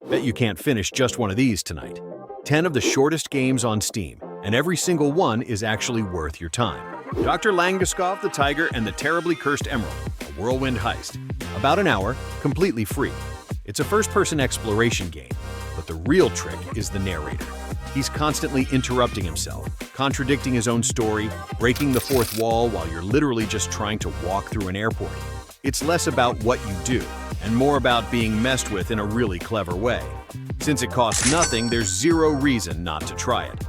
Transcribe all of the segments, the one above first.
Bet you can't finish just one of these tonight. 10 of the shortest games on Steam, and every single one is actually worth your time. Dr. Langeskov the Tiger and the Terribly Cursed Emerald, a whirlwind heist. About an hour, completely free. It's a first-person exploration game, but the real trick is the narrator. He's constantly interrupting himself, contradicting his own story, breaking the fourth wall while you're literally just trying to walk through an airport. It's less about what you do, and more about being messed with in a really clever way. Since it costs nothing, there's zero reason not to try it.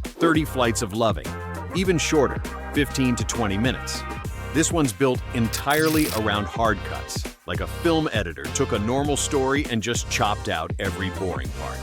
30 Flights of Loving, even shorter, 15 to 20 minutes. This one's built entirely around hard cuts, like a film editor took a normal story and just chopped out every boring part.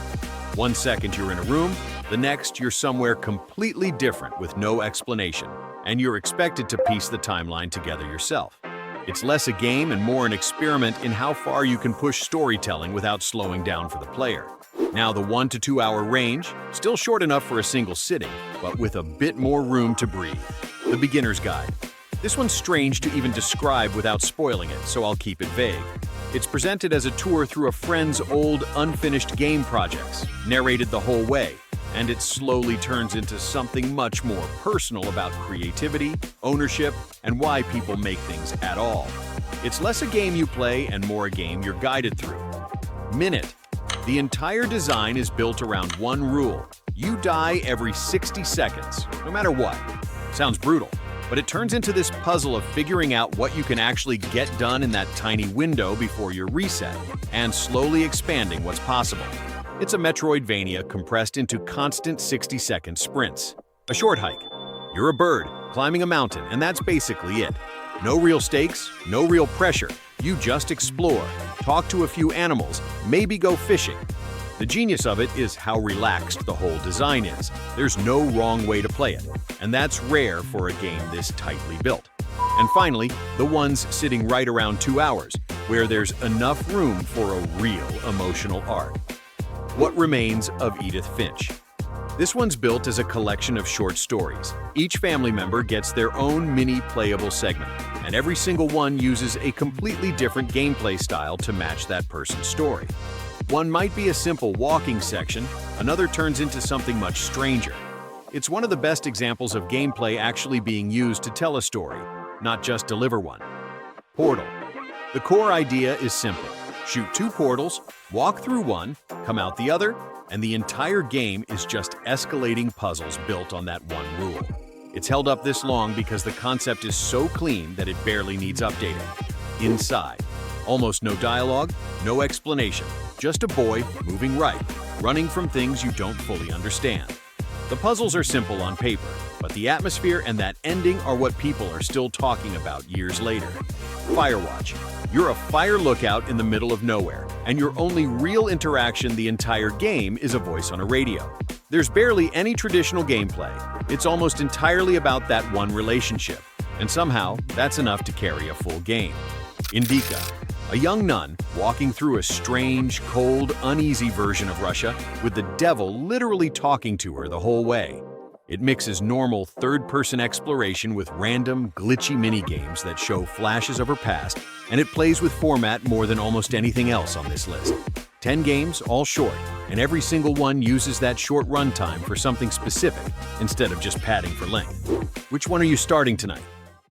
1 second you're in a room, the next you're somewhere completely different with no explanation, and you're expected to piece the timeline together yourself. It's less a game and more an experiment in how far you can push storytelling without slowing down for the player. Now the 1 to 2 hour range, still short enough for a single sitting, but with a bit more room to breathe. The Beginner's Guide. This one's strange to even describe without spoiling it, so I'll keep it vague. It's presented as a tour through a friend's old, unfinished game projects, narrated the whole way, and it slowly turns into something much more personal about creativity, ownership, and why people make things at all. It's less a game you play and more a game you're guided through. Minit. The entire design is built around one rule. You die every 60 seconds, no matter what. Sounds brutal, but it turns into this puzzle of figuring out what you can actually get done in that tiny window before you're reset, and slowly expanding what's possible. It's a Metroidvania compressed into constant 60-second sprints. A short hike. You're a bird climbing a mountain, and that's basically it. No real stakes, no real pressure. You just explore, talk to a few animals, maybe go fishing. The genius of it is how relaxed the whole design is. There's no wrong way to play it, and that's rare for a game this tightly built. And finally, the ones sitting right around 2 hours, where there's enough room for a real emotional arc. What Remains of Edith Finch. This one's built as a collection of short stories. Each family member gets their own mini-playable segment, and every single one uses a completely different gameplay style to match that person's story. One might be a simple walking section, another turns into something much stranger. It's one of the best examples of gameplay actually being used to tell a story, not just deliver one. Portal. The core idea is simple. Shoot 2 portals, walk through one, come out the other, and the entire game is just escalating puzzles built on that one rule. It's held up this long because the concept is so clean that it barely needs updating. Inside. Almost no dialogue, no explanation, just a boy moving right, running from things you don't fully understand. The puzzles are simple on paper, but the atmosphere and that ending are what people are still talking about years later. Firewatch. You're a fire lookout in the middle of nowhere, and your only real interaction the entire game is a voice on a radio. There's barely any traditional gameplay. It's almost entirely about that one relationship, and somehow that's enough to carry a full game. Indika. A young nun walking through a strange, cold, uneasy version of Russia with the devil literally talking to her the whole way. It mixes normal third-person exploration with random, glitchy mini-games that show flashes of her past, and it plays with format more than almost anything else on this list. 10 games, all short, and every single one uses that short runtime for something specific instead of just padding for length. Which one are you starting tonight?